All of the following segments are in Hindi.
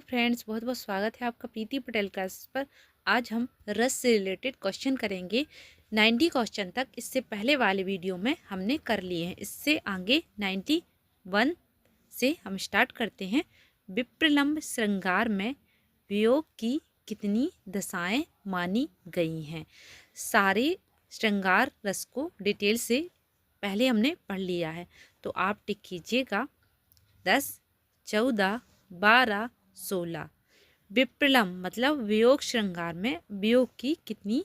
फ्रेंड्स, बहुत बहुत स्वागत है आपका प्रीति पटेल क्लास पर। आज हम रस से रिलेटेड क्वेश्चन करेंगे 90 क्वेश्चन तक। इससे पहले वाले वीडियो में हमने कर लिए हैं। इससे आगे 91 से हम स्टार्ट करते हैं। विप्रलंब श्रृंगार में वियोग की कितनी दशाएं मानी गई हैं। सारे श्रृंगार रस को डिटेल से पहले हमने पढ़ लिया है, तो आप टिक कीजिएगा 10, 14, 12, 16। विप्रलंब मतलब वियोग श्रृंगार में वियोग की कितनी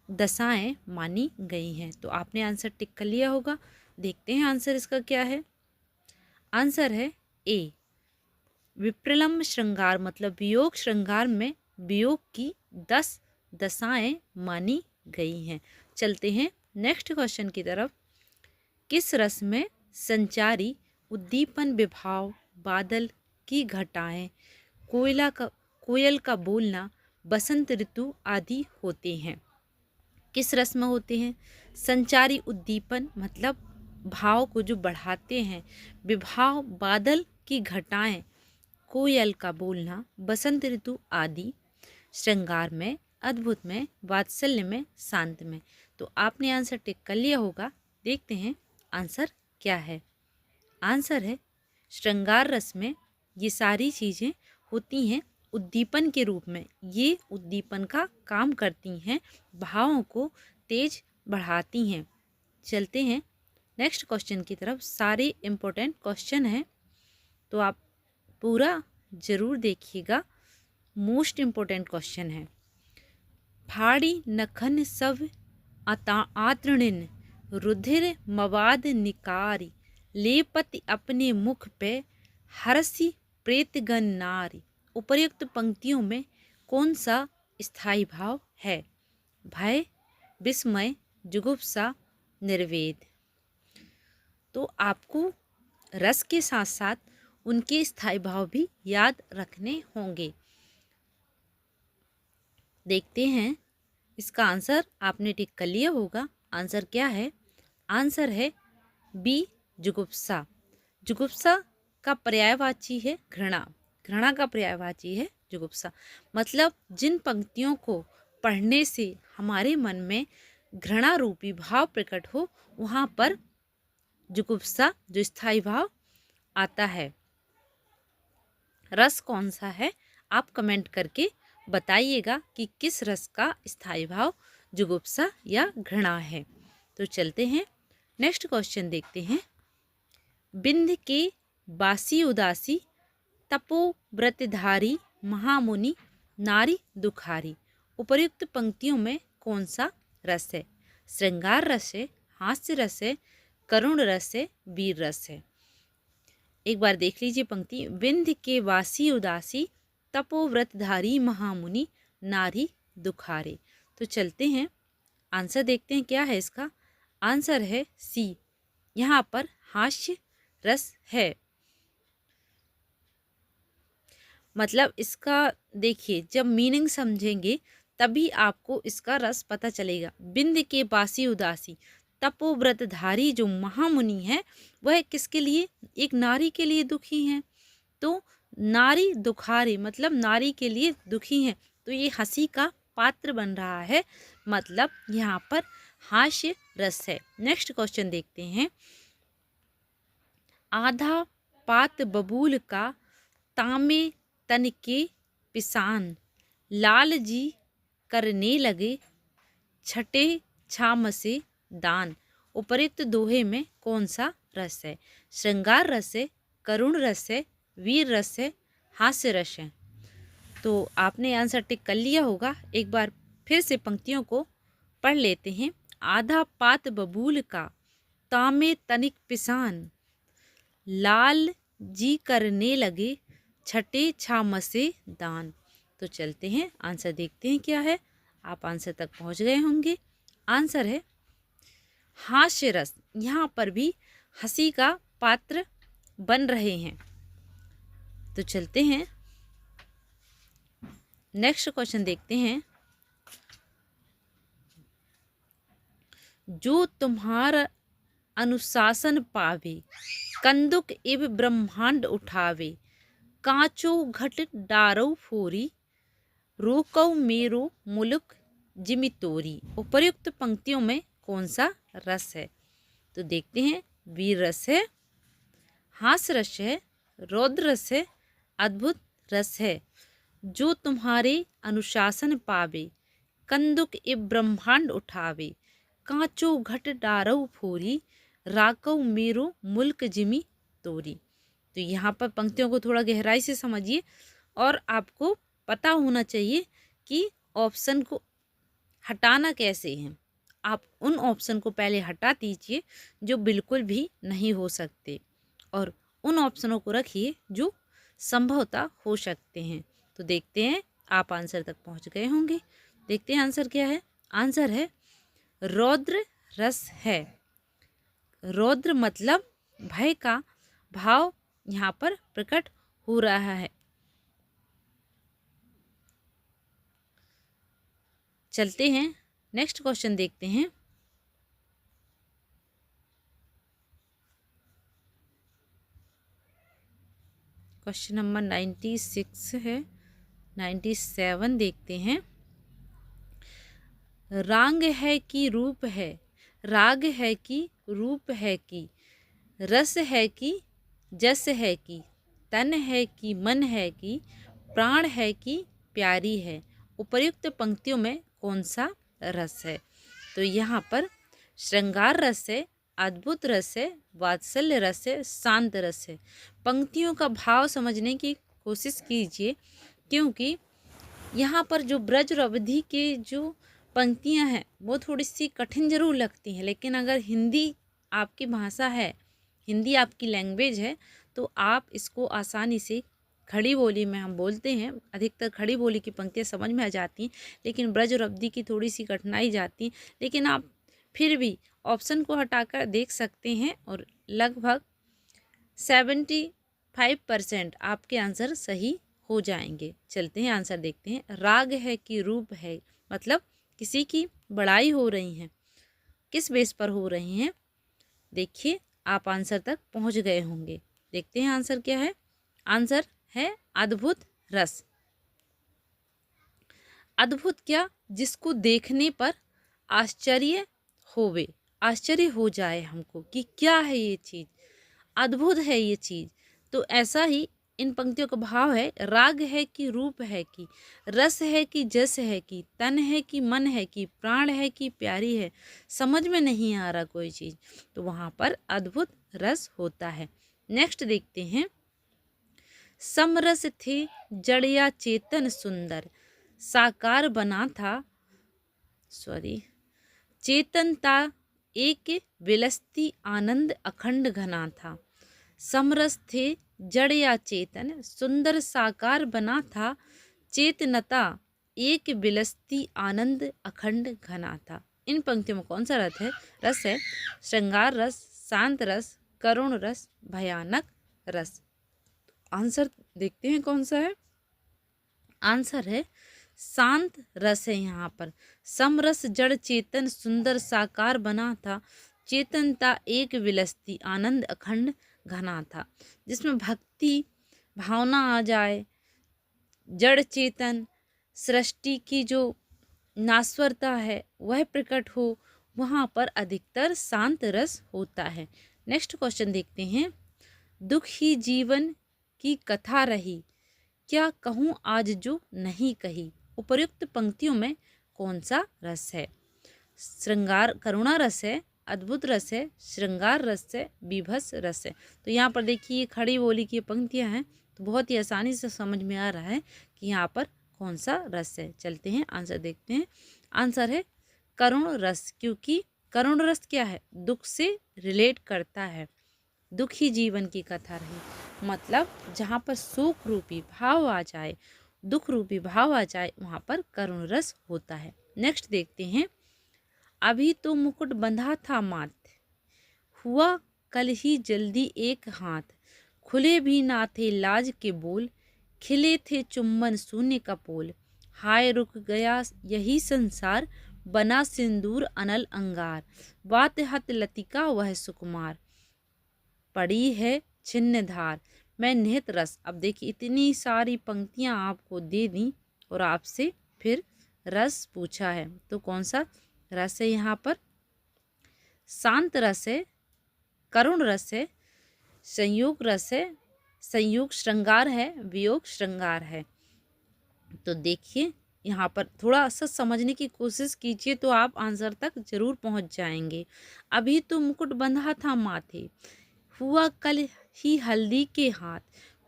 दशाएं मानी गई हैं। तो आपने आंसर टिक कर लिया होगा। देखते हैं आंसर इसका क्या है। आंसर है ए। विप्रलंब श्रृंगार मतलब वियोग श्रृंगार में वियोग की 10 दशाएं मानी गई हैं। चलते हैं नेक्स्ट क्वेश्चन की तरफ। किस रस में संचारी उद्दीपन विभाव बादल की घटाएं कोयल का बोलना बसंत ऋतु आदि होते हैं। किस रस में होते हैं? संचारी उद्दीपन मतलब भाव को जो बढ़ाते हैं, विभाव बादल की घटाएं कोयल का बोलना बसंत ऋतु आदि, श्रृंगार में, अद्भुत में, वात्सल्य में, शांत में। तो आपने आंसर टिक कर लिया होगा। देखते हैं आंसर क्या है। आंसर है श्रृंगार रस में ये सारी चीज़ें होती हैं उद्दीपन के रूप में। ये उद्दीपन का काम करती हैं, भावों को तेज बढ़ाती हैं। चलते हैं नेक्स्ट क्वेश्चन की तरफ। सारे इम्पोर्टेंट क्वेश्चन हैं, तो आप पूरा ज़रूर देखिएगा। मोस्ट इम्पोर्टेंट क्वेश्चन है। फाड़ी नखन सब आतृणिन रुधिर मवाद निकारी लेपति अपने मुख पे हरसी प्रेतगण नारी। उपर्युक्त पंक्तियों में कौन सा स्थायी भाव है? भय, विस्मय, जुगुप्सा, निर्वेद। तो आपको रस के साथ साथ उनके स्थायी भाव भी याद रखने होंगे। देखते हैं इसका आंसर। आपने टिक कर लिया होगा। आंसर क्या है? आंसर है बी, जुगुप्सा। जुगुप्सा का पर्यायवाची है घृणा। घृणा का पर्यायवाची है जुगुप्सा। मतलब जिन पंक्तियों को पढ़ने से हमारे मन में घृणा रूपी भाव प्रकट हो, वहाँ पर जुगुप्सा जो स्थायी भाव आता है। रस कौन सा है? आप कमेंट करके बताइएगा कि किस रस का स्थायी भाव जुगुप्सा या घृणा है। तो चलते हैं नेक्स्ट क्वेश्चन देखते हैं। बिंद के बासी उदासी तपो व्रतधारी महामुनि नारी दुखारी। उपर्युक्त पंक्तियों में कौन सा रस है? श्रृंगार रस है, हास्य रस है, करुण रस है, वीर रस है। एक बार देख लीजिए पंक्ति। बिंद के वासी उदासी तपो व्रतधारी महामुनि नारी दुखारे। तो चलते हैं आंसर देखते हैं क्या है इसका। आंसर है सी। यहाँ पर हास्य रस है। मतलब इसका देखिए, जब मीनिंग समझेंगे तभी आपको इसका रस पता चलेगा। बिंद के बासी उदासी तपोव्रतधारी जो महामुनि है, वह किसके लिए? एक नारी के लिए दुखी हैं। तो नारी दुखारी मतलब नारी के लिए दुखी हैं, तो ये हंसी का पात्र बन रहा है। मतलब यहाँ पर हास्य रस है। नेक्स्ट क्वेश्चन देखते हैं। आधा पात बबूल का तामे तन के पिसान लाल जी करने लगे छठे छाम से दान। उपर्युक्त दोहे में कौन सा रस है? श्रृंगार रस है, करुण रस है, वीर रस है, हास्य रस है। तो आपने आंसर टिक कर लिया होगा। एक बार फिर से पंक्तियों को पढ़ लेते हैं। आधा पात बबूल का तामे तनिक पिसान लाल जी करने लगे छठे छाम से दान। तो चलते हैं आंसर देखते हैं क्या है। आप आंसर तक पहुंच गए होंगे। आंसर है हास्य रस। यहाँ पर भी हंसी का पात्र बन रहे हैं। तो चलते हैं नेक्स्ट क्वेश्चन देखते हैं। जो तुम्हारा अनुशासन पावे कंदुक इव ब्रह्मांड उठावे कांचो घट डारौ फोरी, रोकौ मेरो मुलुक जिमि तोरी। उपर्युक्त पंक्तियों में कौन सा रस है? तो देखते हैं, वीर रस है, हास रस है, रौद्र रस है, अद्भुत रस है। जो तुम्हारे अनुशासन पावे, कंदुक ए ब्रह्मांड उठावे, कांचो घट डारौ फोरी, राकौ मेरो मुल्क जिमि तोरी। तो यहाँ पर पंक्तियों को थोड़ा गहराई से समझिए और आपको पता होना चाहिए कि ऑप्शन को हटाना कैसे है। आप उन ऑप्शन को पहले हटा दीजिए जो बिल्कुल भी नहीं हो सकते और उन ऑप्शनों को रखिए जो संभवतः हो सकते हैं। तो देखते हैं आप आंसर तक पहुंच गए होंगे। देखते हैं आंसर क्या है। आंसर है रौद्र रस है। रौद्र मतलब भय का भाव यहाँ पर प्रकट हो रहा है। चलते हैं नेक्स्ट क्वेश्चन देखते हैं। क्वेश्चन नंबर 96 है, 97 देखते हैं। राग है कि रूप है, राग है कि रूप है कि, रस है कि जस है कि, तन है कि मन है कि, प्राण है कि प्यारी है। उपर्युक्त पंक्तियों में कौन सा रस है? तो यहाँ पर श्रृंगार रस है, अद्भुत रस है, वात्सल्य रस है, शांत रस है। पंक्तियों का भाव समझने की कोशिश कीजिए, क्योंकि यहाँ पर जो ब्रज और अवधि के जो पंक्तियाँ हैं वो थोड़ी सी कठिन जरूर लगती हैं, लेकिन अगर हिंदी आपकी भाषा है, हिंदी आपकी लैंग्वेज है, तो आप इसको आसानी से, खड़ी बोली में हम बोलते हैं, अधिकतर खड़ी बोली की पंक्तियाँ समझ में आ जाती हैं, लेकिन ब्रज और अवधि की थोड़ी सी कठिनाई जाती, लेकिन आप फिर भी ऑप्शन को हटाकर देख सकते हैं और लगभग 75% आपके आंसर सही हो जाएंगे। चलते हैं आंसर देखते हैं। राग है कि रूप है, मतलब किसी की बड़ाई हो रही है, किस बेस पर हो रही हैं? देखिए आप आंसर तक पहुंच गए होंगे। देखते हैं आंसर क्या है। आंसर है अद्भुत रस। अद्भुत क्या? जिसको देखने पर आश्चर्य होवे, आश्चर्य हो जाए हमको कि क्या है ये चीज़, अद्भुत है ये चीज़। तो ऐसा ही इन पंक्तियों का भाव है। राग है कि रूप है कि, रस है कि जस है कि, तन है कि मन है कि, प्राण है कि प्यारी है। समझ में नहीं आ रहा कोई चीज़, तो वहाँ पर अद्भुत रस होता है। नेक्स्ट देखते हैं। समरस थे जड़िया चेतन सुंदर, साकार बना था, चेतनता एक विलसती आनंद अखंड घना था। समरस थे जड़ या चेतन, सुंदर साकार बना था, चेतनता एक विलसती आनंद अखंड घना था। इन पंक्तियों में कौन सा रस है? श्रृंगार रस, शांत रस, करुण रस, भयानक रस। आंसर देखते हैं कौन सा है। आंसर है शांत रस है। यहाँ पर समरस जड़ चेतन सुंदर साकार बना था, चेतनता एक विलसती आनंद अखंड घना था। जिसमें भक्ति भावना आ जाए, जड़ चेतन सृष्टि की जो नाश्वरता है वह प्रकट हो, वहाँ पर अधिकतर शांत रस होता है। नेक्स्ट क्वेश्चन देखते हैं। दुख ही जीवन की कथा रही, क्या कहूँ आज जो नहीं कही। उपर्युक्त पंक्तियों में कौन सा रस है? श्रृंगार करुणा रस है, अद्भुत रस है, श्रृंगार रस है, बीभत्स रस है। तो यहाँ पर देखिए खड़ी बोली की पंक्तियाँ हैं, तो बहुत ही आसानी से समझ में आ रहा है कि यहाँ पर कौन सा रस है। चलते हैं आंसर देखते हैं। आंसर है करुण रस, क्योंकि करुण रस क्या है? दुख से रिलेट करता है। दुख ही जीवन की कथा रही, मतलब जहाँ पर सुख रूपी भाव आ जाए, दुख रूपी भाव आ जाए, वहाँ पर करुण रस होता है। नेक्स्ट देखते हैं। अभी तो मुकुट बंधा था माथ, हुआ कल ही जल्दी एक हाथ, खुले भी ना थे लाज के बोल, खिले थे चुम्बन शून्य का पोल, हाय रुक गया यही संसार, बना सिंदूर अनल अंगार, बात हत लतिका वह सुकुमार, पड़ी है छिन्न धार, मैं निहित रस। अब देखिए इतनी सारी पंक्तियां आपको दे दी और आपसे फिर रस पूछा है, तो कौन सा रस है यहाँ पर? शांत रस है, करुण रस है, संयोग रस है, संयोग श्रृंगार है, वियोग श्रृंगार है। तो देखिए यहाँ पर थोड़ा सा समझने की कोशिश कीजिए तो आप आंसर तक जरूर पहुँच जाएंगे। अभी तो मुकुट बंधा था माथे, हुआ कल ही हल्दी के हाथ,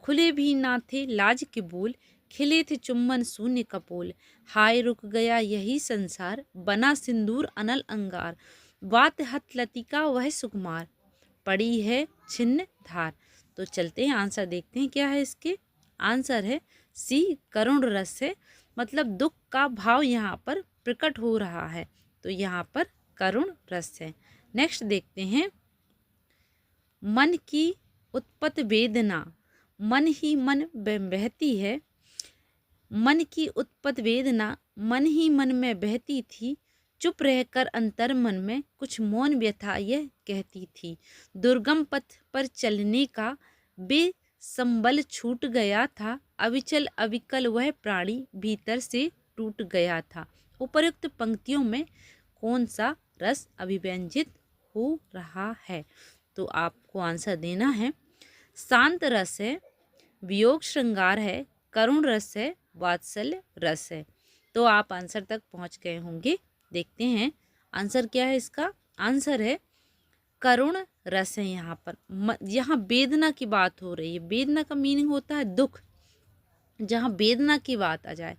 खुले भी ना थे लाज के बोल, खिले थे चुम्बन शून्य कपोल, हाय रुक गया यही संसार, बना सिंदूर अनल अंगार, बात हत लतिका वह सुकुमार, पड़ी है छिन्न धार। तो चलते हैं आंसर देखते हैं क्या है इसके। आंसर है सी, करुण रस है, मतलब दुख का भाव यहाँ पर प्रकट हो रहा है, तो यहाँ पर करुण रस है। नेक्स्ट देखते हैं, मन की उत्पत्ति वेदना, मन ही मन बहती है, मन की उत्पत्ति वेदना मन ही मन में बहती थी, चुप रहकर अंतर मन में कुछ मौन व्यथा यह कहती थी, दुर्गम पथ पर चलने का बेसंबल छूट गया था, अविचल अविकल वह प्राणी भीतर से टूट गया था। उपर्युक्त पंक्तियों में कौन सा रस अभिव्यंजित हो रहा है? तो आपको आंसर देना है। शांत रस है, वियोग श्रृंगार है, करुण रस है, वात्सल्य रस है। तो आप आंसर तक पहुंच गए होंगे। देखते हैं आंसर क्या है इसका। आंसर है करुण रस है। यहाँ पर यहाँ वेदना की बात हो रही है। वेदना का मीनिंग होता है दुख। जहाँ वेदना की बात आ जाए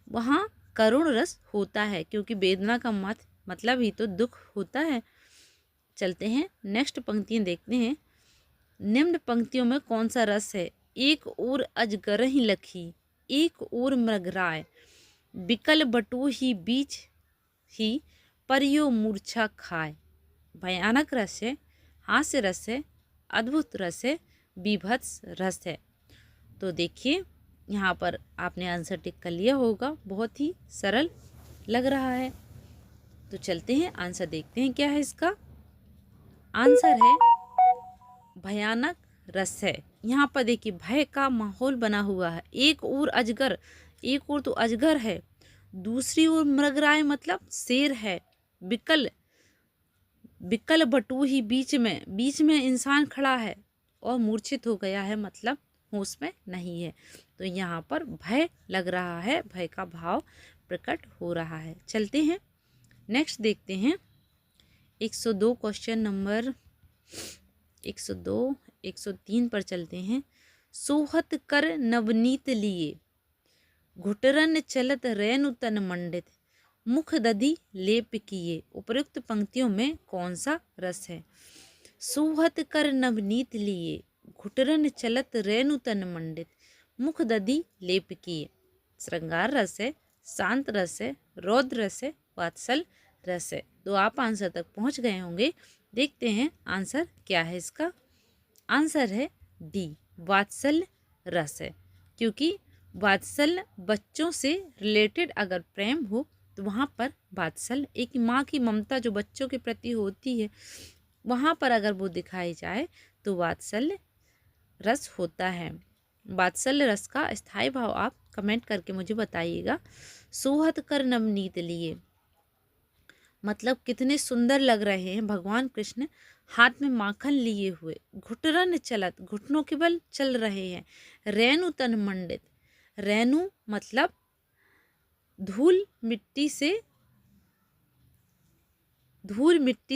वहाँ करुण रस होता है, क्योंकि वेदना का मतलब ही तो दुख होता है। चलते हैं नेक्स्ट पंक्तियाँ देखते हैं। निम्न पंक्तियों में कौन सा रस है? एक ओर अजगर ही लखी, एक ओर मृगराय, बिकल बटू ही बीच ही परियो मूर्छा खाए। भयानक रस है, हास्य रस है, अद्भुत रस है, बीभत्स रस है। तो देखिए यहाँ पर आपने आंसर टिक कर लिया होगा, बहुत ही सरल लग रहा है। तो चलते हैं आंसर देखते हैं क्या है इसका। आंसर है भयानक रस है। यहाँ पर देखिए भय का माहौल बना हुआ है। एक ओर अजगर, एक ओर तो अजगर है, दूसरी ओर मृगराय मतलब शेर है, बिकल बिकल बटू ही बीच में इंसान खड़ा है और मूर्छित हो गया है, मतलब होश में नहीं है। तो यहाँ पर भय लग रहा है, भय का भाव प्रकट हो रहा है। चलते हैं नेक्स्ट देखते हैं 102 क्वेश्चन नंबर 102 103 पर चलते हैं। सोहत कर नवनीत लिए, घुटरन चलत रेणु तन मंडित, मुख दधि लेप किए। उपर्युक्त पंक्तियों में कौन सा रस है? सोहत कर नवनीत लिए, घुटरन चलत रेणु तन मंडित, मुख दधि लेप किए। श्रृंगार रस है, शांत रस है, रौद्र रस है, वात्सल रस है। तो आप आंसर तक पहुंच गए होंगे। देखते हैं आंसर क्या है इसका। आंसर है डी, वात्सल्य रस है। क्योंकि वात्सल्य बच्चों से रिलेटेड अगर प्रेम हो तो वहाँ पर वात्सल्य, एक माँ की ममता जो बच्चों के प्रति होती है, वहाँ पर अगर वो दिखाई जाए तो वात्सल्य रस होता है। वात्सल्य रस का स्थायी भाव आप कमेंट करके मुझे बताइएगा। सोहत कर नवनीत लिए मतलब कितने सुंदर लग रहे हैं भगवान कृष्ण, हाथ में माखन लिए हुए, घुटरन चलत घुटनों के बल चल रहे हैं, रेणु तन मंडित, रेणु मतलब धूल मिट्टी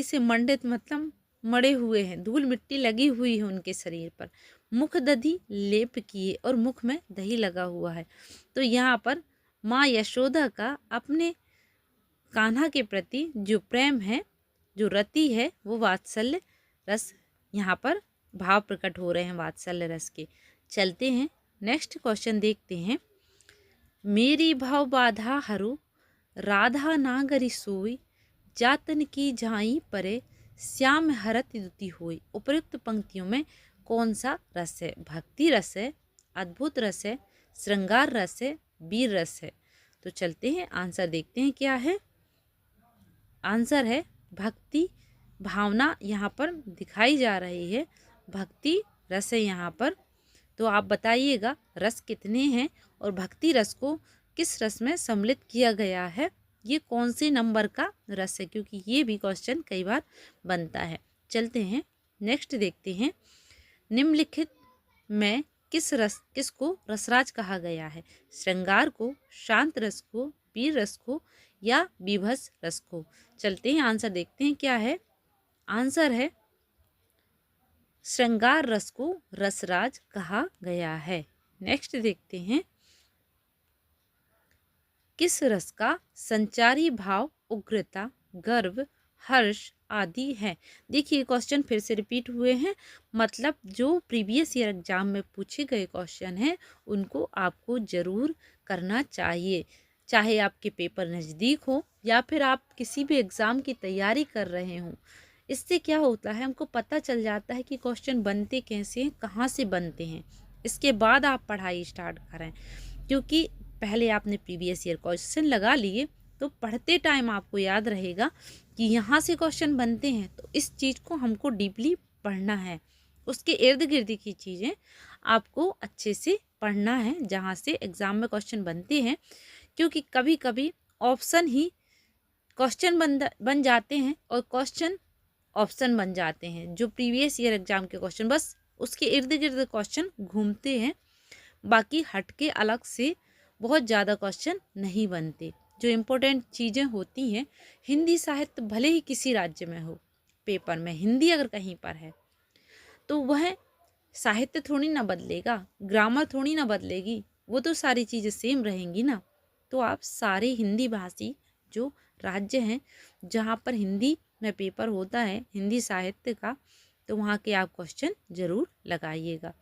से मंडित मतलब मड़े हुए हैं, धूल मिट्टी लगी हुई है उनके शरीर पर, मुख दधि लेप किए और मुख में दही लगा हुआ है। तो यहाँ पर माँ यशोदा का अपने कान्हा के प्रति जो प्रेम है, जो रति है, वो वात्सल्य रस यहाँ पर भाव प्रकट हो रहे हैं वात्सल्य रस के। चलते हैं नेक्स्ट क्वेश्चन देखते हैं। मेरी भाव बाधा हरु, राधा नागरी सोई, जातन की झाई परे, श्याम हरत दुति होई। उपर्युक्त पंक्तियों में कौन सा रस है? भक्ति रस है, अद्भुत रस है, श्रृंगार रस है, वीर रस है। तो चलते हैं आंसर देखते हैं क्या है। आंसर है भक्ति भावना यहाँ पर दिखाई जा रही है, भक्ति रस है यहाँ पर। तो आप बताइएगा रस कितने हैं और भक्ति रस को किस रस में सम्मिलित किया गया है, ये कौन से नंबर का रस है, क्योंकि ये भी क्वेश्चन कई बार बनता है। चलते हैं नेक्स्ट देखते हैं, निम्नलिखित में किसको रसराज कहा गया है? श्रृंगार को, शांत रस को, वीर रस को या बीभत्स रस को? चलते हैं आंसर देखते हैं क्या है। आंसर है श्रृंगार रस को रसराज कहा गया है। नेक्स्ट देखते हैं, किस रस का संचारी भाव उग्रता, गर्व, हर्ष आदि है? देखिए क्वेश्चन फिर से रिपीट हुए हैं, मतलब जो प्रीवियस ईयर एग्जाम में पूछे गए क्वेश्चन हैं उनको आपको ज़रूर करना चाहिए, चाहे आपके पेपर नज़दीक हो या फिर आप किसी भी एग्ज़ाम की तैयारी कर रहे हों। इससे क्या होता है, हमको पता चल जाता है कि क्वेश्चन बनते कैसे हैं, कहाँ से बनते हैं। इसके बाद आप पढ़ाई स्टार्ट करें, क्योंकि पहले आपने प्रीवियस ईयर क्वेश्चन लगा लिए तो पढ़ते टाइम आपको याद रहेगा कि यहाँ से क्वेश्चन बनते हैं, तो इस चीज़ को हमको डीपली पढ़ना है। उसके इर्द गिर्द की चीज़ें आपको अच्छे से पढ़ना है जहाँ से एग्ज़ाम में क्वेश्चन बनते हैं, क्योंकि कभी कभी ऑप्शन ही क्वेश्चन बन जाते हैं और क्वेश्चन ऑप्शन बन जाते हैं। जो प्रीवियस ईयर एग्ज़ाम के क्वेश्चन बस उसके इर्द गिर्द क्वेश्चन घूमते हैं, बाकी हटके अलग से बहुत ज़्यादा क्वेश्चन नहीं बनते। जो इम्पोर्टेंट चीज़ें होती हैं, हिंदी साहित्य भले ही किसी राज्य में हो, पेपर में हिंदी अगर कहीं पर है तो वह साहित्य थोड़ी ना बदलेगा, ग्रामर थोड़ी ना बदलेगी, वो तो सारी चीज़ें सेम रहेंगी ना। तो आप सारे हिंदी भाषी जो राज्य हैं जहाँ पर हिंदी में पेपर होता है हिंदी साहित्य का, तो वहाँ के आप क्वेश्चन ज़रूर लगाइएगा।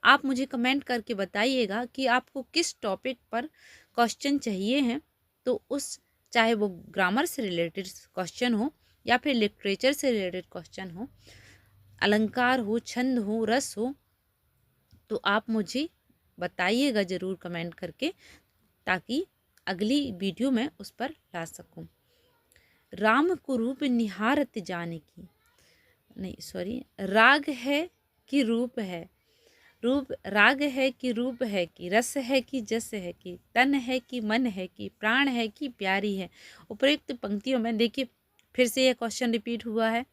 आप मुझे कमेंट करके बताइएगा कि आपको किस टॉपिक पर क्वेश्चन चाहिए हैं, तो उस चाहे वो ग्रामर से रिलेटेड क्वेश्चन हो या फिर लिटरेचर से रिलेटेड क्वेश्चन हो, अलंकार हो, छंद हो, रस हो, तो आप मुझे बताइएगा ज़रूर कमेंट करके, ताकि अगली वीडियो में उस पर ला सकूं। राम को रूप निहारत जाने की, नहीं सॉरी, राग है कि रूप है, रूप राग है कि रूप है कि रस है कि जस है कि तन है कि मन है कि प्राण है कि प्यारी है। उपयुक्त पंक्तियों में देखिए फिर से यह क्वेश्चन रिपीट हुआ है।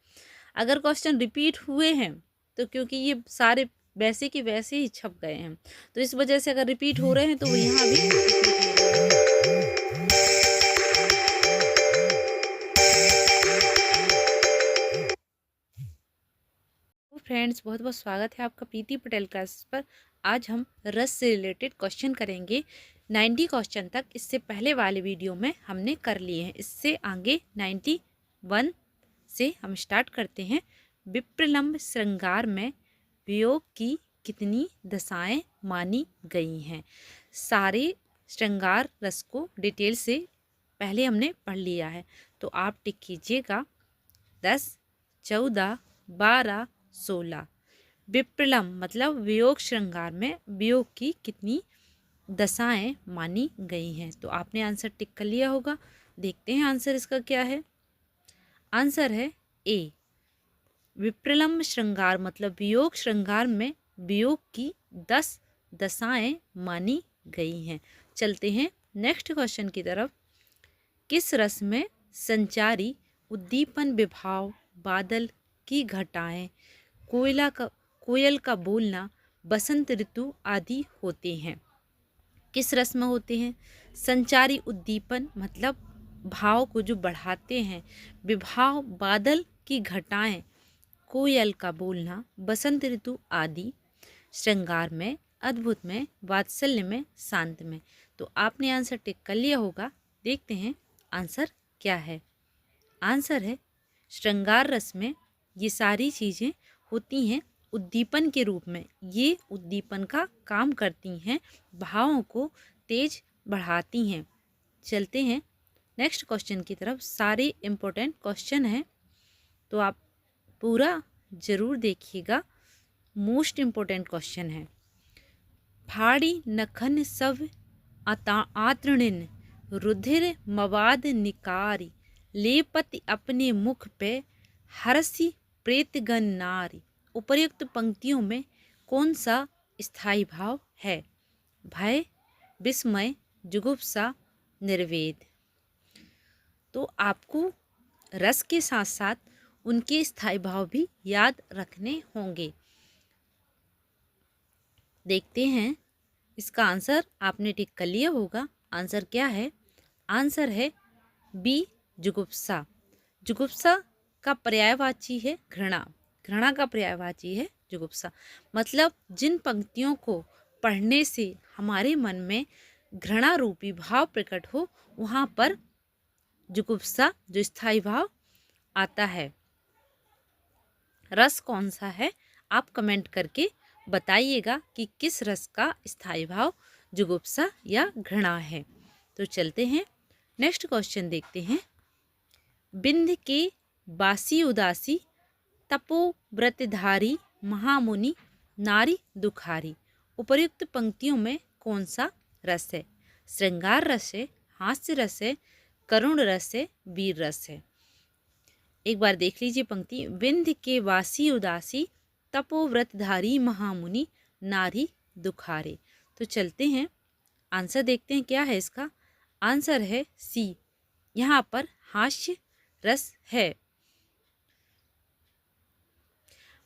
अगर क्वेश्चन रिपीट हुए हैं तो क्योंकि ये सारे वैसे के वैसे ही छप गए हैं, तो इस वजह से अगर रिपीट हो रहे हैं तो वो यहाँ भी रिपीट हो रहे हैं। फ्रेंड्स बहुत बहुत स्वागत है आपका प्रीति पटेल क्लास पर। आज हम रस से रिलेटेड क्वेश्चन करेंगे 90 क्वेश्चन तक। इससे पहले वाले वीडियो में हमने कर लिए हैं, इससे आगे 91 से हम स्टार्ट करते हैं। विप्रलंब श्रृंगार में वियोग की कितनी दशाएं मानी गई हैं? सारे श्रृंगार रस को डिटेल से पहले हमने पढ़ लिया है, तो आप टिक कीजिएगा 10, 14, 12, 16। विप्रलंब मतलब वियोग श्रृंगार में वियोग की कितनी दशाएं मानी गई हैं? तो आपने आंसर टिक कर लिया होगा। देखते हैं आंसर इसका क्या है। आंसर है ए, विप्रलंब श्रृंगार मतलब वियोग श्रृंगार में वियोग की 10 दशाएं मानी गई हैं। चलते हैं नेक्स्ट क्वेश्चन की तरफ। किस रस में संचारी उद्दीपन, विभाव, बादल की घटाएं, कोयल का बोलना, बसंत ऋतु आदि होते हैं? किस रस में होते हैं? संचारी उद्दीपन मतलब भाव को जो बढ़ाते हैं, विभाव, बादल की घटाएं, कोयल का बोलना, बसंत ऋतु आदि, श्रृंगार में, अद्भुत में, वात्सल्य में, शांत में। तो आपने आंसर टिक कर लिया होगा। देखते हैं आंसर क्या है। आंसर है श्रृंगार रस में ये सारी चीज़ें होती हैं उद्दीपन के रूप में। ये उद्दीपन का काम करती हैं, भावों को तेज बढ़ाती हैं। चलते हैं नेक्स्ट क्वेश्चन की तरफ। सारे इम्पोर्टेंट क्वेश्चन हैं, तो आप पूरा ज़रूर देखिएगा। मोस्ट इम्पोर्टेंट क्वेश्चन है। फाड़ी नखन सब आतृणिन, रुधिर मवाद निकारी, लेपति अपने मुख पे, हरसी प्रेतगण नारी। उपर्युक्त पंक्तियों में कौन सा स्थायी भाव है? भय, विस्मय, जुगुप्सा, निर्वेद। तो आपको रस के साथ साथ उनके स्थायी भाव भी याद रखने होंगे। देखते हैं इसका आंसर, आपने टिक कर लिया होगा। आंसर क्या है? आंसर है बी, जुगुप्सा। जुगुप्सा का पर्यायवाची है घृणा। घृणा का पर्यायवाची है जुगुप्सा। मतलब जिन पंक्तियों को पढ़ने से हमारे मन में घृणा रूपी भाव प्रकट हो, वहाँ पर जुगुप्सा जो स्थायी भाव आता है। रस कौन सा है? आप कमेंट करके बताइएगा कि किस रस का स्थायी भाव जुगुप्सा या घृणा है। तो चलते हैं नेक्स्ट क्वेश्चन देखते हैं। बिंद के बासी उदासी, तपो व्रतधारी, महामुनि, नारी दुखारी। उपर्युक्त पंक्तियों में कौन सा रस है? श्रृंगार रस है, हास्य रस है, करुण रस है, वीर रस है। एक बार देख लीजिए पंक्ति। विंध्य के वासी उदासी, तपोव्रतधारी, महामुनि, नारी दुखारे। तो चलते हैं आंसर देखते हैं क्या है इसका। आंसर है सी, यहाँ पर हास्य रस है।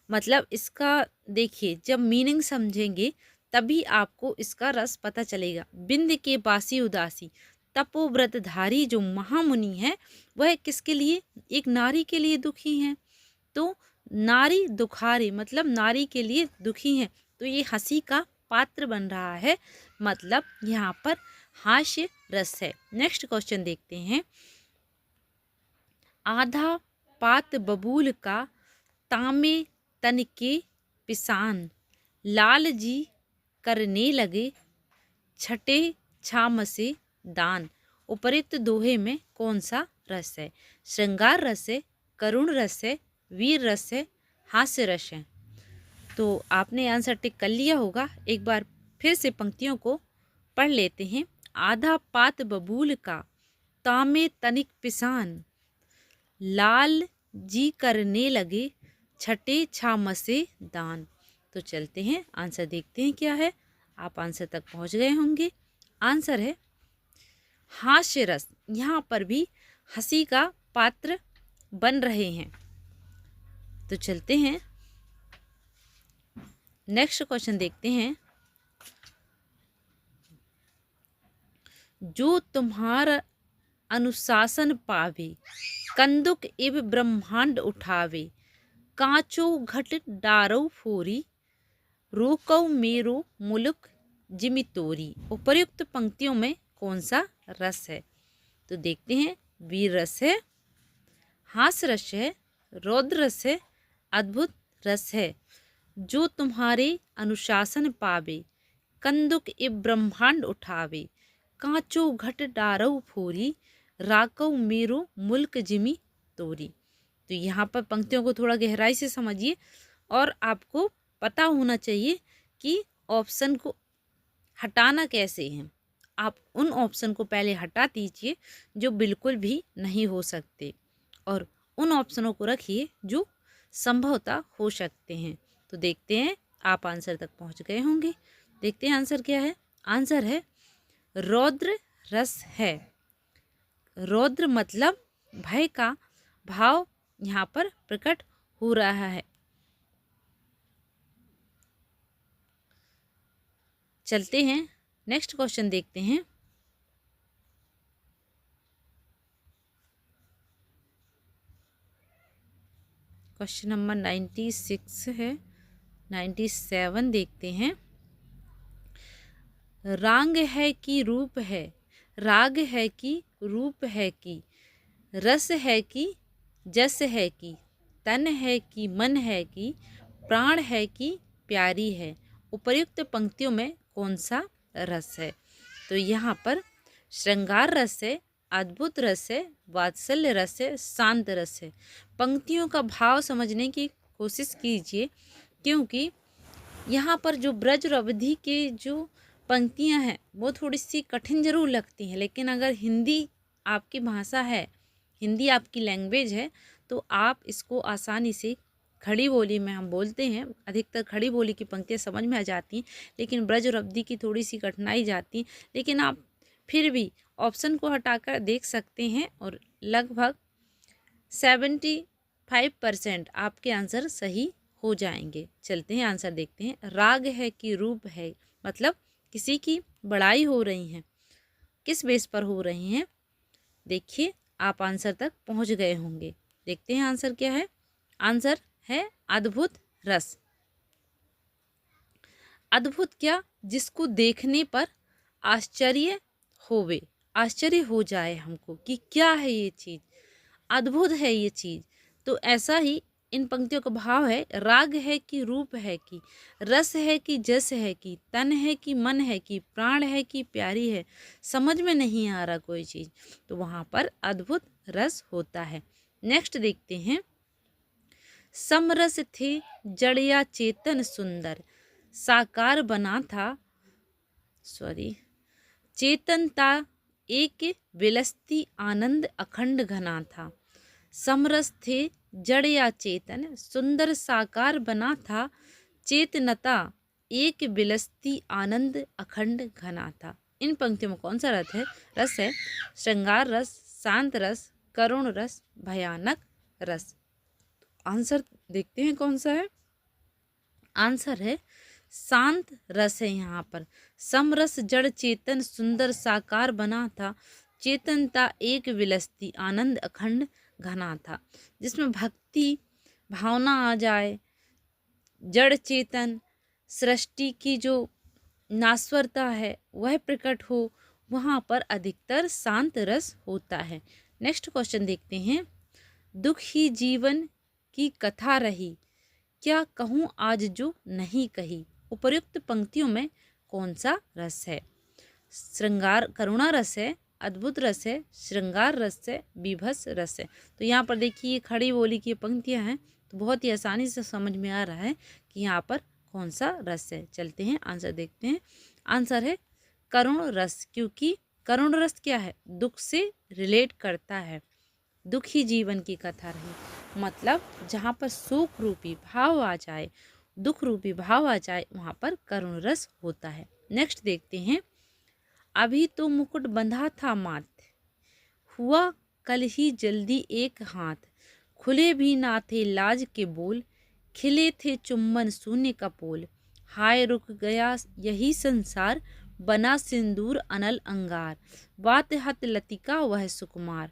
मतलब इसका देखिए, जब मीनिंग समझेंगे तभी आपको इसका रस पता चलेगा। बिंद के बासी उदासी, तपोव्रतधारी जो महामुनि है वह किसके लिए? एक नारी के लिए दुखी हैं। तो नारी दुखारी मतलब नारी के लिए दुखी हैं, तो ये हंसी का पात्र बन रहा है। मतलब यहाँ पर हास्य रस है। नेक्स्ट क्वेश्चन देखते हैं। आधा पात बबूल का, तामे तन के पिसान, लाल जी करने लगे, छठे छाम से दान। उपर्युक्त दोहे में कौन सा रस है? श्रृंगार रस है, करुण रस है, वीर रस है, हास्य रस है। तो आपने आंसर टिक कर लिया होगा। एक बार फिर से पंक्तियों को पढ़ लेते हैं। आधा पात बबूल का, तामे तनिक पिसान, लाल जी करने लगे, छठे छाम से दान। तो चलते हैं आंसर देखते हैं क्या है। आप आंसर तक पहुंच गए होंगे। आंसर है हास्य रस। यहाँ पर भी हंसी का पात्र बन रहे हैं। तो चलते हैं नेक्स्ट क्वेश्चन देखते हैं। जो तुम्हारा अनुशासन पावे, कंदुक इव ब्रह्मांड उठावे, कांचो घट डारो फोरी, रोकौ मेरो मुलुक जिमि तोरी। उपर्युक्त पंक्तियों में कौन सा रस है? तो देखते हैं। वीर रस है, हास्य रस है, रौद्र रस है, अद्भुत रस है। जो तुम्हारे अनुशासन पावे, कंदुक इव ब्रह्मांड उठावे, कांचो घट डारौ फोरी, राकौ मेरो मुल्क जिमि तोरी। तो यहाँ पर पंक्तियों को थोड़ा गहराई से समझिए और आपको पता होना चाहिए कि ऑप्शन को हटाना कैसे है। आप उन ऑप्शन को पहले हटा दीजिए जो बिल्कुल भी नहीं हो सकते और उन ऑप्शनों को रखिए जो संभवतः हो सकते हैं। तो देखते हैं आप आंसर तक पहुंच गए होंगे। देखते हैं आंसर क्या है। आंसर है रौद्र रस है। रौद्र मतलब भय का भाव यहाँ पर प्रकट हो रहा है। चलते हैं नेक्स्ट क्वेश्चन देखते हैं। क्वेश्चन नंबर 96 है। 97 देखते हैं। राग है कि रूप है, राग है कि रूप है कि, रस है कि जस है कि, तन है कि मन है कि, प्राण है कि प्यारी है। उपर्युक्त पंक्तियों में कौन सा रस है? तो यहाँ पर श्रृंगार रस है, अद्भुत रस है, वात्सल्य रस है, शांत रस है। पंक्तियों का भाव समझने की कोशिश कीजिए, क्योंकि यहाँ पर जो ब्रज और अवधि के जो पंक्तियाँ हैं वो थोड़ी सी कठिन जरूर लगती हैं, लेकिन अगर हिंदी आपकी भाषा है, हिंदी आपकी लैंग्वेज है, तो आप इसको आसानी से खड़ी बोली में हम बोलते हैं, अधिकतर खड़ी बोली की पंक्तियाँ समझ में आ जाती हैं, लेकिन ब्रज और अवधी की थोड़ी सी कठिनाई जाती। लेकिन आप फिर भी ऑप्शन को हटाकर देख सकते हैं और लगभग 75% आपके आंसर सही हो जाएंगे। चलते हैं आंसर देखते हैं। राग है कि रूप है, मतलब किसी की बड़ाई हो रही है, किस बेस पर हो रही हैं। देखिए आप आंसर तक पहुंच गए होंगे। देखते हैं आंसर क्या है। आंसर है अद्भुत रस। अद्भुत क्या, जिसको देखने पर आश्चर्य होवे, आश्चर्य हो जाए हमको कि क्या है ये चीज़, अद्भुत है ये चीज़। तो ऐसा ही इन पंक्तियों का भाव है। राग है कि रूप है कि, रस है कि जस है कि, तन है कि मन है कि, प्राण है कि प्यारी है, समझ में नहीं आ रहा कोई चीज़, तो वहाँ पर अद्भुत रस होता है। नेक्स्ट देखते हैं। समरस थे जड़िया चेतन सुंदर, साकार बना था, चेतनता एक विलसती आनंद अखंड घना था। समरस थे जड़ या चेतन, सुंदर साकार बना था, चेतनता एक विलसती आनंद अखंड घना था। इन पंक्तियों में कौन सा रस है? श्रृंगार रस, शांत रस, करुण रस, भयानक रस। आंसर देखते हैं कौन सा है। आंसर है शांत रस है। यहाँ पर समरस जड़ चेतन सुंदर साकार बना था, चेतनता एक विलसती आनंद अखंड घना था। जिसमें भक्ति भावना आ जाए, जड़ चेतन सृष्टि की जो नाश्वरता है वह प्रकट हो, वहाँ पर अधिकतर शांत रस होता है। नेक्स्ट क्वेश्चन देखते हैं। दुख ही जीवन की कथा रही, क्या कहूँ आज जो नहीं कही। उपर्युक्त पंक्तियों में कौन सा रस है? श्रृंगार करुणा रस है, अद्भुत रस है, श्रृंगार रस है, बीभत्स रस है। तो यहाँ पर देखिए ये खड़ी बोली की पंक्तियाँ हैं, तो बहुत ही आसानी से समझ में आ रहा है कि यहाँ पर कौन सा रस है। चलते हैं आंसर देखते हैं। आंसर है करुण रस, क्योंकि करुण रस क्या है? दुख से रिलेट करता है। दुख ही जीवन की कथा रही, मतलब जहाँ पर सुख रूपी भाव आ जाए, दुख रूपी भाव आ जाए, वहाँ पर करुण रस होता है। नेक्स्ट देखते हैं। अभी तो मुकुट बंधा था माथ, हुआ कल ही जल्दी एक हाथ, खुले भी ना थे लाज के बोल, खिले थे चुम्बन शून्य का पोल, हाय रुक गया यही संसार, बना सिंदूर अनल अंगार, बात हत लतिका वह सुकुमार,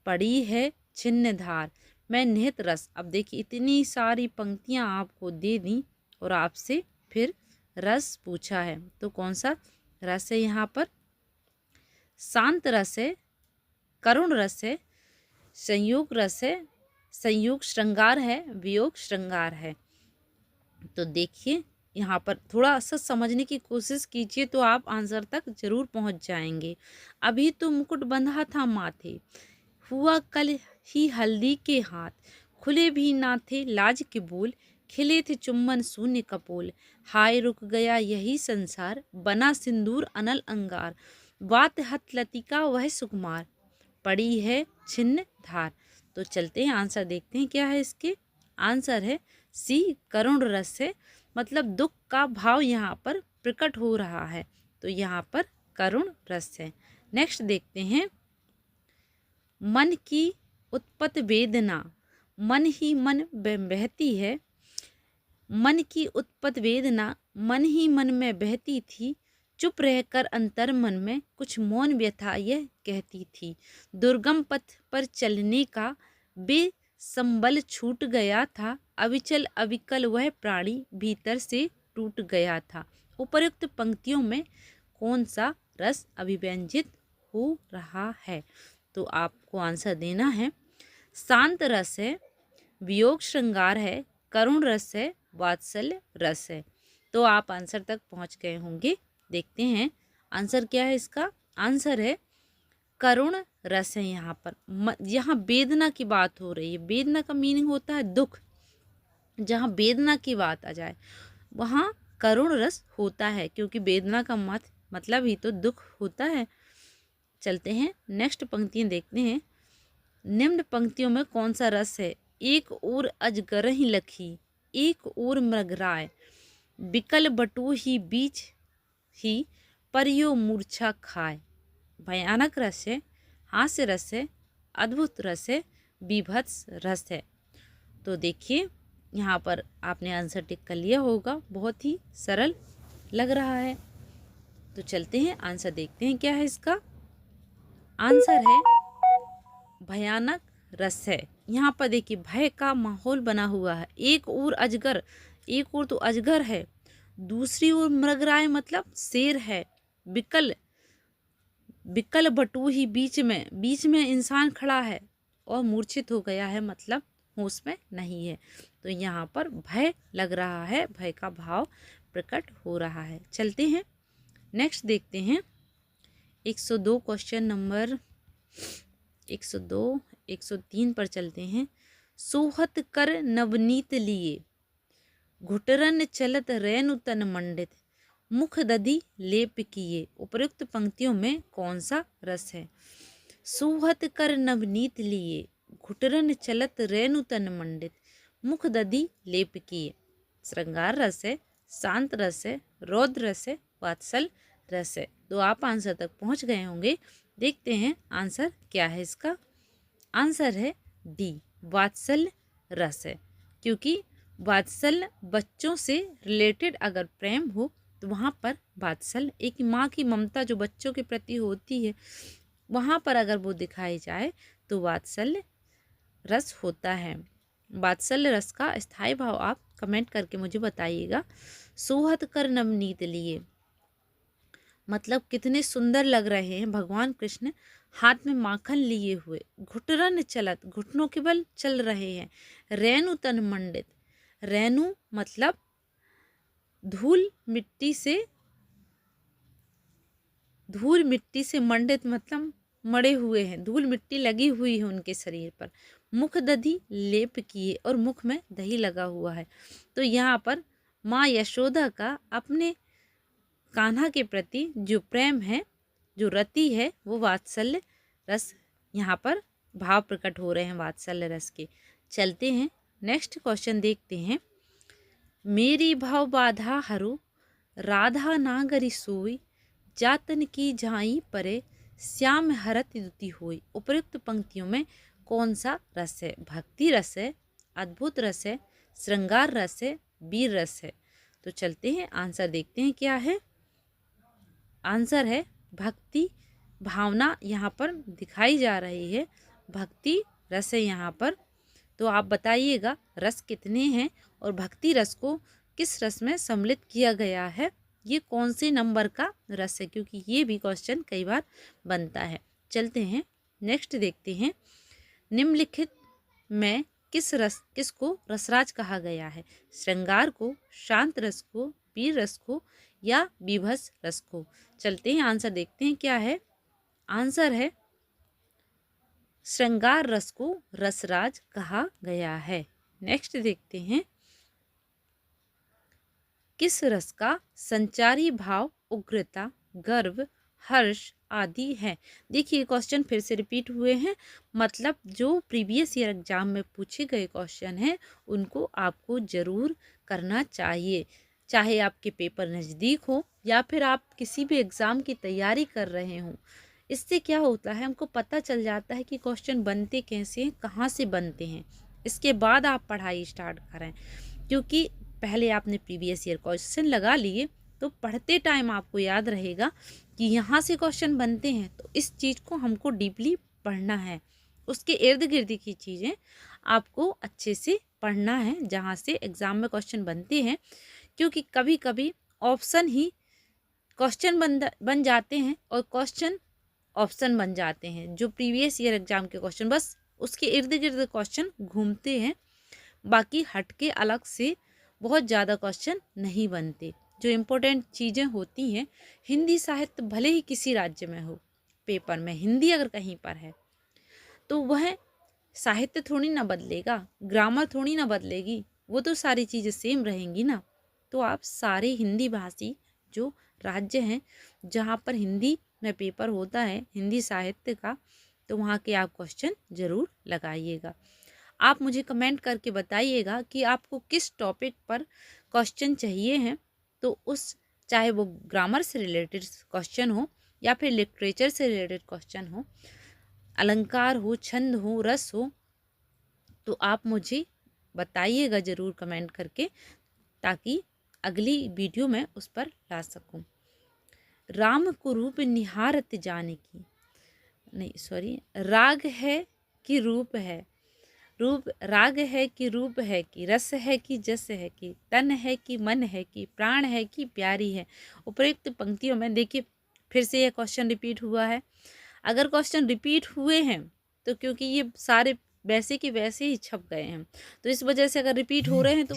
पड़ी है छिन्न धार, मैं निहित रस। अब देखिए इतनी सारी पंक्तियाँ आपको दे दी और आपसे फिर रस पूछा है, तो कौन सा रस है यहाँ पर? शांत रस है, करुण रस है, संयोग रस है, संयोग श्रृंगार है, वियोग श्रृंगार है। तो देखिए यहाँ पर थोड़ा सा समझने की कोशिश कीजिए तो आप आंसर तक जरूर पहुँच जाएंगे। अभी तो मुकुट बंधा था माथे, हुआ कल ही हल्दी के हाथ, खुले भी ना थे लाज के बोल, खिले थे चुम्बन शून्य कपोल, हाय रुक गया यही संसार, बना सिंदूर अनल अंगार, बात हत लतिका वह सुकुमार, पड़ी है छिन्न धार। तो चलते हैं आंसर देखते हैं क्या है इसके। आंसर है सी, करुण रस है, मतलब दुख का भाव यहाँ पर प्रकट हो रहा है, तो यहाँ पर करुण रस है। नेक्स्ट देखते हैं। मन की उत्पत्ति वेदना, मन ही मन बहती है, मन की उत्पत्ति वेदना मन ही मन में बहती थी, चुप रहकर अंतर मन में कुछ मौन व्यथा यह कहती थी, दुर्गम पथ पर चलने का बेसंबल छूट गया था, अविचल अविकल वह प्राणी भीतर से टूट गया था। उपर्युक्त पंक्तियों में कौन सा रस अभिव्यंजित हो रहा है? तो आपको आंसर देना है। शांत रस है, वियोग श्रृंगार है, करुण रस है, वात्सल्य रस है। तो आप आंसर तक पहुंच गए होंगे। देखते हैं आंसर क्या है इसका। आंसर है करुण रस है। यहाँ पर यहाँ वेदना की बात हो रही है, वेदना का मीनिंग होता है दुख, जहाँ वेदना की बात आ जाए वहाँ करुण रस होता है, क्योंकि वेदना का मतलब ही तो दुख होता है। चलते हैं नेक्स्ट पंक्तियाँ देखते हैं। निम्न पंक्तियों में कौन सा रस है? एक और अजगर ही लखी, एक और मृगराय, बिकल बटू ही बीच ही परियो मूर्छा खाए। भयानक रस है, हास्य रस है, अद्भुत रस है, बीभत्स रस है। तो देखिए यहाँ पर आपने आंसर टिक कर लिया होगा, बहुत ही सरल लग रहा है। तो चलते हैं आंसर देखते हैं क्या है इसका। आंसर है भयानक रस है। यहाँ पर देखिए भय का माहौल बना हुआ है। एक और अजगर, एक और तो अजगर है, दूसरी ओर मृगराय मतलब शेर है, बिकल बिकल बटू ही बीच में इंसान खड़ा है और मूर्छित हो गया है मतलब होश में नहीं है। तो यहाँ पर भय लग रहा है, भय का भाव प्रकट हो रहा है। चलते हैं नेक्स्ट देखते हैं 102 क्वेश्चन नंबर 102 103 पर चलते हैं। सोहत कर नवनीत लिए, घुटरन चलत रैनु तन मंडित, मुख दधि लेप किए। उपयुक्त पंक्तियों में कौन सा रस है? सोहत कर नवनीत लिए, घुटरन चलत रैनु तन मंडित, मुख दधि लेप किए। श्रृंगार रस है, शांत रस है, रौद्र रस है, वात्सल रस है। तो आप आंसर तक पहुंच गए होंगे। देखते हैं आंसर क्या है इसका। आंसर है डी, वात्सल्य रस है। क्योंकि वात्सल्य बच्चों से रिलेटेड अगर प्रेम हो तो वहाँ पर वात्सल्य, एक माँ की ममता जो बच्चों के प्रति होती है, वहाँ पर अगर वो दिखाई जाए तो वात्सल्य रस होता है। वात्सल्य रस का स्थायी भाव आप कमेंट करके मुझे बताइएगा। सोहत कर नवनीत लिए मतलब कितने सुंदर लग रहे हैं भगवान कृष्ण, हाथ में माखन लिए हुए, घुटरन चलत घुटनों के बल चल रहे हैं, रेणु तन मंडित, रेणु मतलब धूल मिट्टी से मंडित मतलब मड़े हुए हैं, धूल मिट्टी लगी हुई है उनके शरीर पर, मुख दधि लेप किए और मुख में दही लगा हुआ है। तो यहाँ पर माँ यशोदा का अपने कान्हा के प्रति जो प्रेम है, जो रति है, वो वात्सल्य रस यहाँ पर भाव प्रकट हो रहे हैं वात्सल्य रस के। चलते हैं नेक्स्ट क्वेश्चन देखते हैं। मेरी भाव बाधा हरु, राधा नागरी सोई, जातन की झाई परे, श्याम हरत दुति होई। उपयुक्त पंक्तियों में कौन सा रस है? भक्ति रस है, अद्भुत रस है, श्रृंगार रस है, वीर रस है। तो चलते हैं आंसर देखते हैं क्या है। आंसर है भक्ति भावना यहाँ पर दिखाई जा रही है, भक्ति रस है यहाँ पर। तो आप बताइएगा रस कितने हैं और भक्ति रस को किस रस में सम्मिलित किया गया है, ये कौन से नंबर का रस है, क्योंकि ये भी क्वेश्चन कई बार बनता है। चलते हैं नेक्स्ट देखते हैं। निम्नलिखित में किसको रसराज कहा गया है? श्रृंगार को, शांत रस को, वीर रस को या बीभत्स रस को? चलते हैं आंसर देखते हैं क्या है। आंसर है श्रृंगार रस को रसराज कहा गया है। नेक्स्ट देखते हैं। किस रस का संचारी भाव उग्रता, गर्व, हर्ष आदि है? देखिए क्वेश्चन फिर से रिपीट हुए हैं, मतलब जो प्रीवियस ईयर एग्जाम में पूछे गए क्वेश्चन हैं उनको आपको जरूर करना चाहिए, चाहे आपके पेपर नज़दीक हो या फिर आप किसी भी एग्ज़ाम की तैयारी कर रहे हों। इससे क्या होता है, हमको पता चल जाता है कि क्वेश्चन बनते कैसे हैं, कहाँ से बनते हैं। इसके बाद आप पढ़ाई स्टार्ट करें, क्योंकि पहले आपने प्रीवियस ईयर क्वेश्चन लगा लिए तो पढ़ते टाइम आपको याद रहेगा कि यहाँ से क्वेश्चन बनते हैं, तो इस चीज़ को हमको डीपली पढ़ना है। उसके इर्द गिर्द की चीज़ें आपको अच्छे से पढ़ना है जहाँ से एग्ज़ाम में क्वेश्चन बनते हैं, क्योंकि कभी कभी ऑप्शन ही क्वेश्चन बन जाते हैं और क्वेश्चन ऑप्शन बन जाते हैं। जो प्रीवियस ईयर एग्जाम के क्वेश्चन बस उसके इर्द गिर्द क्वेश्चन घूमते हैं, बाकी हटके अलग से बहुत ज़्यादा क्वेश्चन नहीं बनते। जो इम्पोर्टेंट चीज़ें होती हैं, हिंदी साहित्य भले ही किसी राज्य में हो, पेपर में हिंदी अगर कहीं पर है तो वह साहित्य थोड़ी ना बदलेगा, ग्रामर थोड़ी ना बदलेगी, वो तो सारी चीज़ें सेम रहेंगी ना। तो आप सारे हिंदी भाषी जो राज्य हैं जहाँ पर हिंदी में पेपर होता है हिंदी साहित्य का, तो वहाँ के आप क्वेश्चन ज़रूर लगाइएगा। आप मुझे कमेंट करके बताइएगा कि आपको किस टॉपिक पर क्वेश्चन चाहिए हैं। तो उस चाहे वो ग्रामर से रिलेटेड क्वेश्चन हो या फिर लिटरेचर से रिलेटेड क्वेश्चन हो, अलंकार हो, छंद हो, रस हो, तो आप मुझे बताइएगा ज़रूर कमेंट करके, ताकि अगली वीडियो में उस पर ला सकूं। राम को रूप निहारत जाने की, नहीं सॉरी, राग है कि रूप है, रूप राग है कि रूप है कि रस है कि जस है कि तन है कि मन है कि प्राण है कि प्यारी है। उपयुक्त पंक्तियों में देखिए फिर से यह क्वेश्चन रिपीट हुआ है। अगर क्वेश्चन रिपीट हुए हैं तो क्योंकि ये सारे वैसे के वैसे ही छप गए हैं, तो इस वजह से अगर रिपीट हो रहे हैं तो